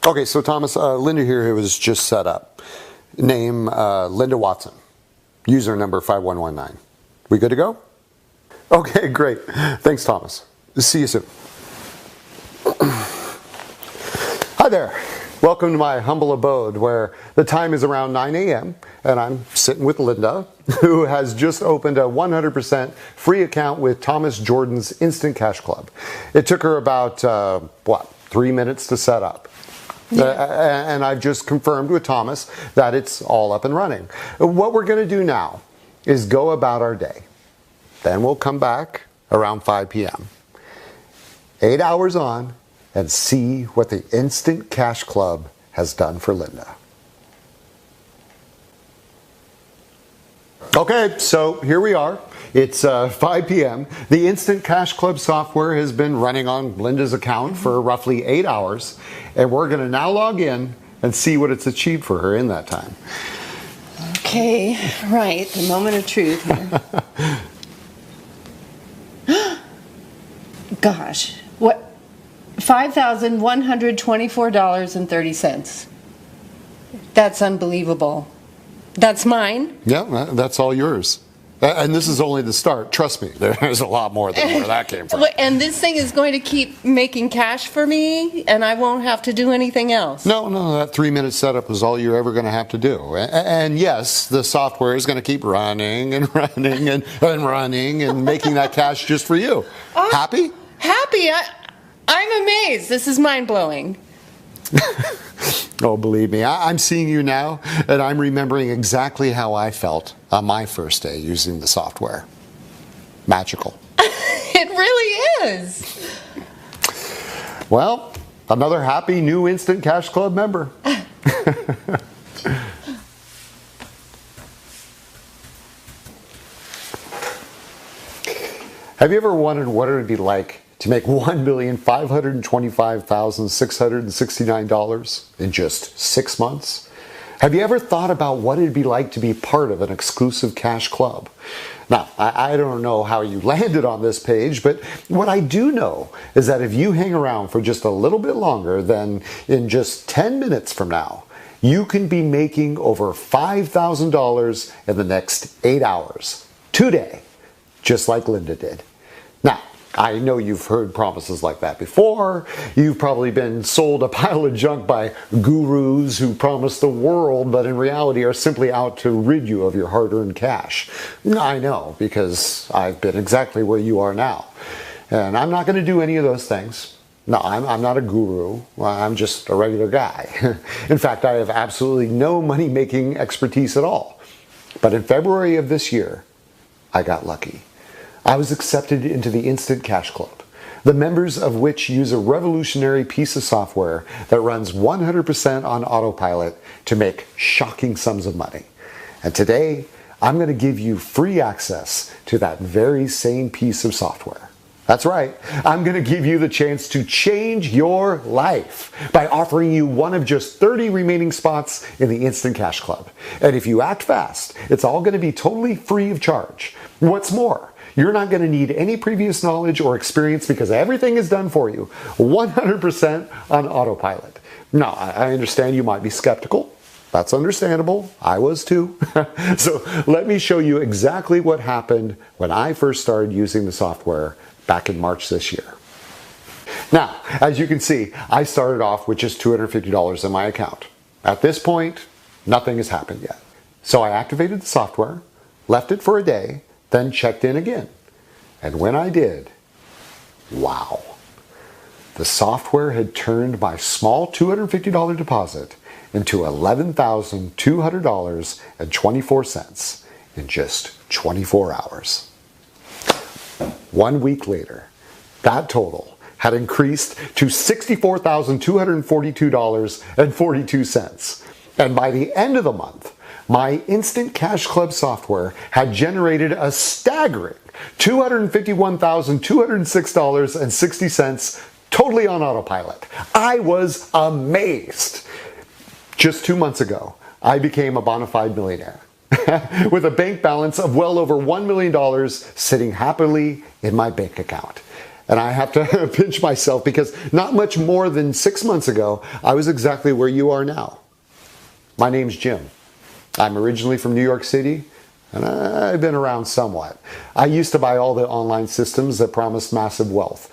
Okay, so Thomas, Linda here was just set up. Name Linda Watson. User number 5119. We good to go? Okay, great. Thanks, Thomas. See you soon. Hi there. Welcome to my humble abode where the time is around 9 a.m. and I'm sitting with Linda, who has just opened a 100% free account with Thomas Jordan's Instant Cash Club. It took her about, 3 minutes to set up. Yeah. And I've just confirmed with Thomas that it's all up and running. What we're going to do now is go about our day. Then we'll come back around 5 p.m. 8 hours on and see what the Instant Cash Club has done for Linda. Okay, so here we are. It's 5 p.m. The Instant Cash Club software has been running on Linda's account for roughly 8 hours, and we're going to now log in and see what it's achieved for her in that time. Okay, right, the moment of truth here. Gosh, what? $5,124.30. That's unbelievable. That's mine? Yeah, that's all yours. And this is only the start. Trust me, there's a lot more than where that came from. And this thing is going to keep making cash for me, and I won't have to do anything else? No, that 3-minute setup is all you're ever going to have to do. And yes, the software is going to keep running and running and running and making that cash just for you. Happy? Happy? I'm amazed. This is mind-blowing. Oh, believe me, I'm seeing you now, and I'm remembering exactly how I felt on my first day using the software. Magical. It really is. Well, another happy new Instant Cash Club member. Have you ever wondered what it would be like to make $1,525,669 in just 6 months? Have you ever thought about what it'd be like to be part of an exclusive cash club? Now, I don't know how you landed on this page, but what I do know is that if you hang around for just a little bit longer, then in just 10 minutes from now, you can be making over $5,000 in the next 8 hours, today, just like Linda did. Now, I know you've heard promises like that before. You've probably been sold a pile of junk by gurus who promise the world, but in reality are simply out to rid you of your hard-earned cash. I know, because I've been exactly where you are now. And I'm not going to do any of those things. No, I'm not a guru. I'm just a regular guy. In fact, I have absolutely no money-making expertise at all. But in February of this year, I got lucky. I was accepted into the Instant Cash Club, the members of which use a revolutionary piece of software that runs 100% on autopilot to make shocking sums of money. And today, I'm going to give you free access to that very same piece of software. That's right, I'm going to give you the chance to change your life by offering you one of just 30 remaining spots in the Instant Cash Club. And if you act fast, it's all going to be totally free of charge. What's more, you're not going to need any previous knowledge or experience because everything is done for you, 100% on autopilot. Now, I understand you might be skeptical. That's understandable. I was too. So let me show you exactly what happened when I first started using the software back in March this year. Now, as you can see, I started off with just $250 in my account. At this point, nothing has happened yet. So I activated the software, left it for a day, then checked in again. And when I did, wow. The software had turned my small $250 deposit into $11,200.24 in just 24 hours. 1 week later, that total had increased to $64,242.42. And by the end of the month, my Instant Cash Club software had generated a staggering $251,206.60 totally on autopilot. I was amazed. Just 2 months ago, I became a bona fide millionaire with a bank balance of well over $1 million sitting happily in my bank account. And I have to pinch myself because not much more than 6 months ago, I was exactly where you are now. My name's Jim. I'm originally from New York City, and I've been around somewhat. I used to buy all the online systems that promised massive wealth.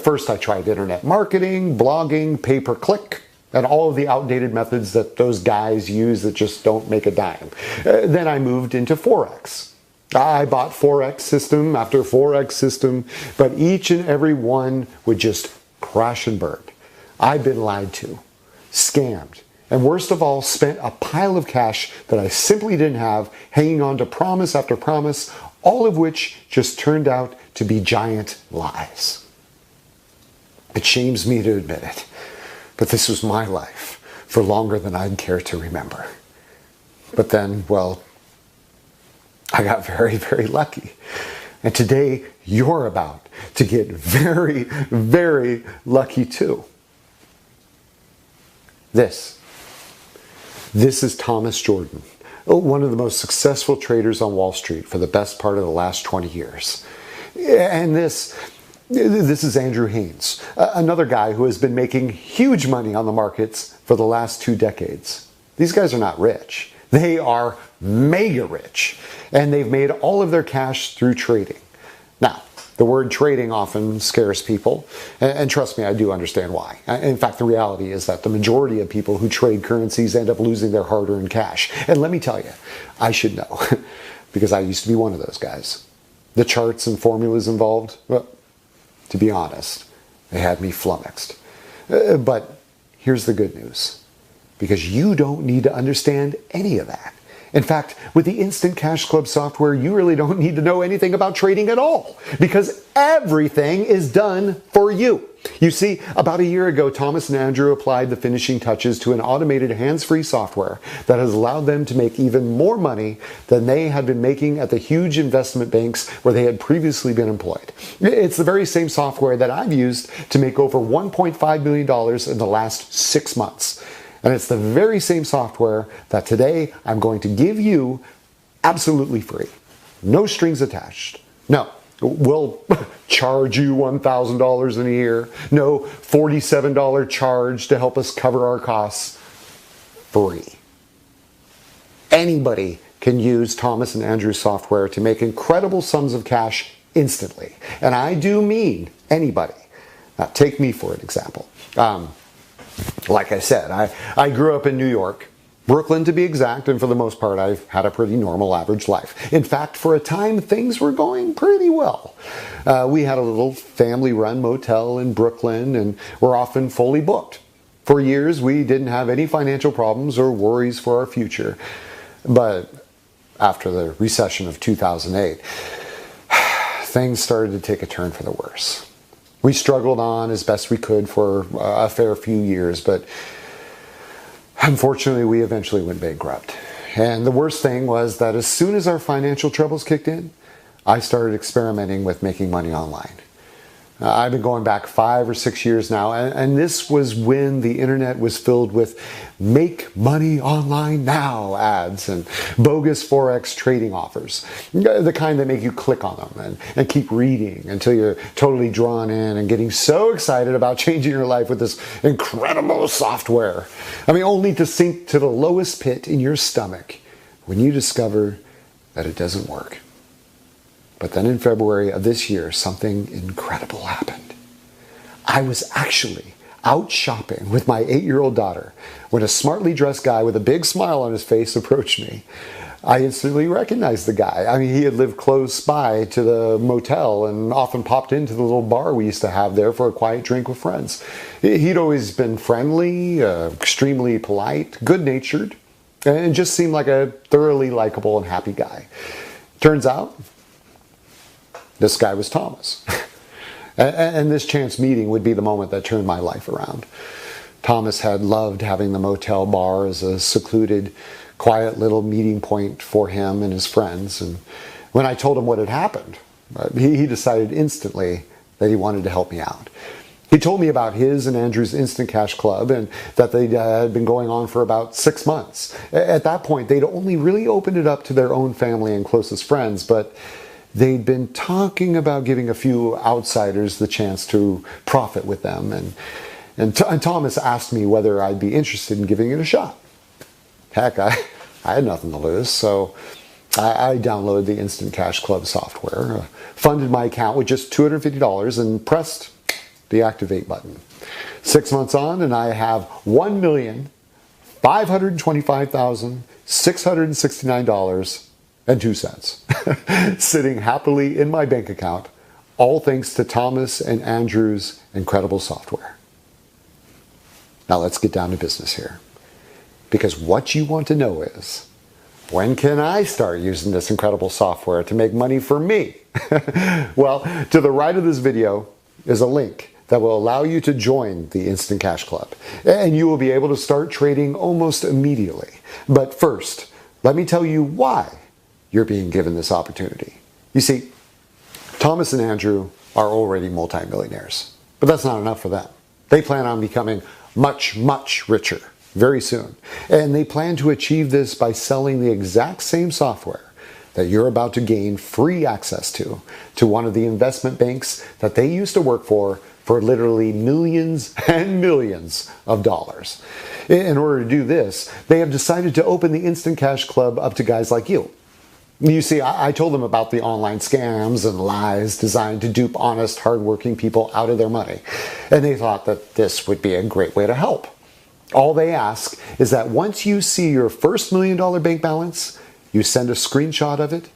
First, I tried internet marketing, blogging, pay-per-click, and all of the outdated methods that those guys use that just don't make a dime. Then I moved into Forex. I bought Forex system after Forex system, but each and every one would just crash and burn. I've been lied to, scammed, and worst of all, spent a pile of cash that I simply didn't have, hanging on to promise after promise, all of which just turned out to be giant lies. It shames me to admit it, but this was my life for longer than I'd care to remember. But then, well, I got very, very lucky. And today, you're about to get very, very lucky too. This is Thomas Jordan, one of the most successful traders on Wall Street for the best part of the last 20 years. And this is Andrew Haynes, another guy who has been making huge money on the markets for the last 2 decades. These guys are not rich. They are mega rich, and they've made all of their cash through trading. Now, the word trading often scares people, and trust me, I do understand why. In fact, the reality is that the majority of people who trade currencies end up losing their hard-earned cash. And let me tell you, I should know, because I used to be one of those guys. The charts and formulas involved, well, to be honest, they had me flummoxed. But here's the good news, because you don't need to understand any of that. In fact, with the Instant Cash Club software, you really don't need to know anything about trading at all, because everything is done for you. You see, about a year ago, Thomas and Andrew applied the finishing touches to an automated hands-free software that has allowed them to make even more money than they had been making at the huge investment banks where they had previously been employed. It's the very same software that I've used to make over $1.5 million in the last 6 months. And it's the very same software that today I'm going to give you absolutely free. No strings attached. No, we'll charge you $1,000 in a year. No $47 charge to help us cover our costs. Free. Anybody can use Thomas and Andrew's software to make incredible sums of cash instantly. And I do mean anybody. Now, take me for an example. Like I said, I grew up in New York, Brooklyn to be exact, and for the most part I've had a pretty normal average life. In fact, for a time things were going pretty well. We had a little family-run motel in Brooklyn and were often fully booked. For years we didn't have any financial problems or worries for our future. But after the recession of 2008, things started to take a turn for the worse. We struggled on as best we could for a fair few years, but unfortunately we eventually went bankrupt. And the worst thing was that as soon as our financial troubles kicked in, I started experimenting with making money online. I've been going back 5 or 6 years now, and this was when the internet was filled with make money online now ads and bogus Forex trading offers. The kind that make you click on them and keep reading until you're totally drawn in and getting so excited about changing your life with this incredible software. I mean, only to sink to the lowest pit in your stomach when you discover that it doesn't work. But then in February of this year, something incredible happened. I was actually out shopping with my 8-year-old daughter when a smartly dressed guy with a big smile on his face approached me. I instantly recognized the guy. I mean, he had lived close by to the motel and often popped into the little bar we used to have there for a quiet drink with friends. He'd always been friendly, extremely polite, good-natured, and just seemed like a thoroughly likable and happy guy. Turns out, this guy was Thomas. And this chance meeting would be the moment that turned my life around. Thomas had loved having the motel bar as a secluded, quiet little meeting point for him and his friends. And when I told him what had happened, he decided instantly that he wanted to help me out. He told me about his and Andrew's Instant Cash Club and that they had been going on for about 6 months. At that point, they'd only really opened it up to their own family and closest friends, but they'd been talking about giving a few outsiders the chance to profit with them. And Thomas asked me whether I'd be interested in giving it a shot. Heck, I had nothing to lose, so I downloaded the Instant Cash Club software, funded my account with just $250, and pressed the activate button. 6 months on, and I have $1,525,669.02 sitting happily in my bank account, all thanks to Thomas and Andrew's incredible software. Now let's get down to business here. Because what you want to know is, when can I start using this incredible software to make money for me? Well, to the right of this video is a link that will allow you to join the Instant Cash Club. And you will be able to start trading almost immediately. But first, let me tell you why you're being given this opportunity. You see, Thomas and Andrew are already multimillionaires. But that's not enough for them. They plan on becoming much, much richer very soon. And they plan to achieve this by selling the exact same software that you're about to gain free access to one of the investment banks that they used to work for literally millions and millions of dollars. In order to do this, they have decided to open the Instant Cash Club up to guys like you. You see, I told them about the online scams and lies designed to dupe honest, hardworking people out of their money. And they thought that this would be a great way to help. All they ask is that once you see your first $1 million bank balance, you send a screenshot of it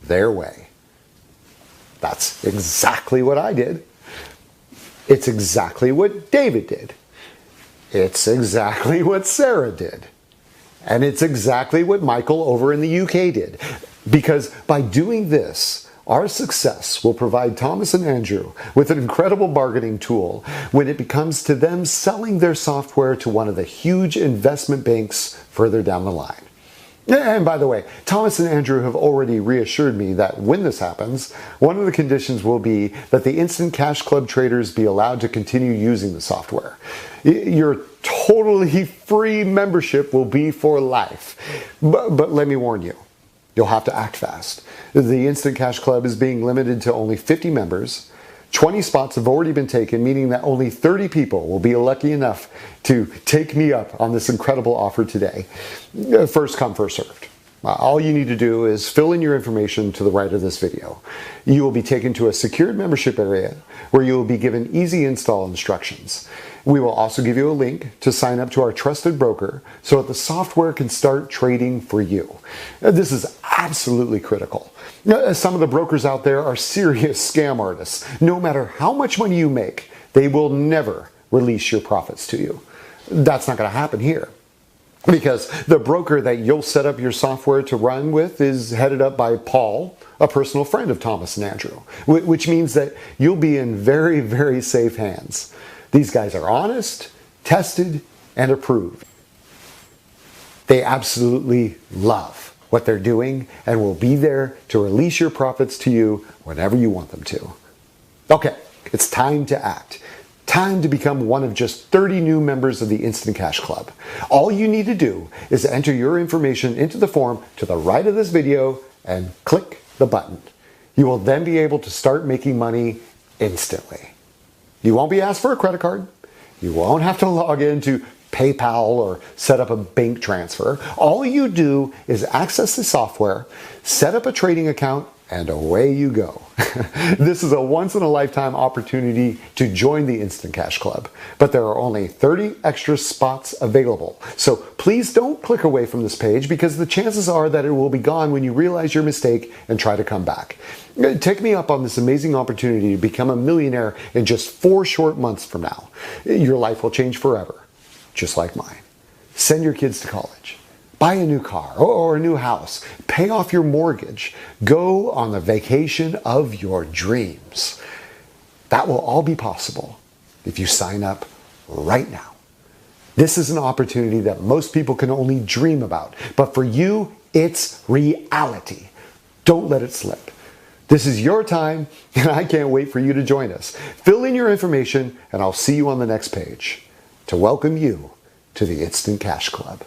their way. That's exactly what I did. It's exactly what David did. It's exactly what Sarah did. And it's exactly what Michael over in the UK did. Because by doing this, our success will provide Thomas and Andrew with an incredible bargaining tool when it comes to them selling their software to one of the huge investment banks further down the line. And by the way, Thomas and Andrew have already reassured me that when this happens, one of the conditions will be that the Instant Cash Club traders be allowed to continue using the software. Your totally free membership will be for life. But let me warn you, you'll have to act fast. The Instant Cash Club is being limited to only 50 members. 20 spots have already been taken, meaning that only 30 people will be lucky enough to take me up on this incredible offer today. First come, first served. All you need to do is fill in your information to the right of this video. You will be taken to a secured membership area where you will be given easy install instructions. We will also give you a link to sign up to our trusted broker so that the software can start trading for you. This is absolutely critical. Some of the brokers out there are serious scam artists. No matter how much money you make, they will never release your profits to you. That's not going to happen here. Because the broker that you'll set up your software to run with is headed up by Paul, a personal friend of Thomas and Andrew, which means that you'll be in very, very safe hands. These guys are honest, tested, and approved. They absolutely love what they're doing and will be there to release your profits to you whenever you want them to. Okay, it's time to act. Time to become one of just 30 new members of the Instant Cash Club. All you need to do is enter your information into the form to the right of this video and click the button. You will then be able to start making money instantly. You won't be asked for a credit card. You won't have to log into PayPal or set up a bank transfer. All you do is access the software, set up a trading account, and away you go. This is a once-in-a-lifetime opportunity to join the Instant Cash Club, but there are only 30 extra spots available. So please don't click away from this page because the chances are that it will be gone when you realize your mistake and try to come back. Take me up on this amazing opportunity to become a millionaire in just 4 short months from now. Your life will change forever, just like mine. Send your kids to college. Buy a new car or a new house. Pay off your mortgage. Go on the vacation of your dreams. That will all be possible if you sign up right now. This is an opportunity that most people can only dream about, but for you, it's reality. Don't let it slip. This is your time, and I can't wait for you to join us. Fill in your information, and I'll see you on the next page to welcome you to the Instant Cash Club.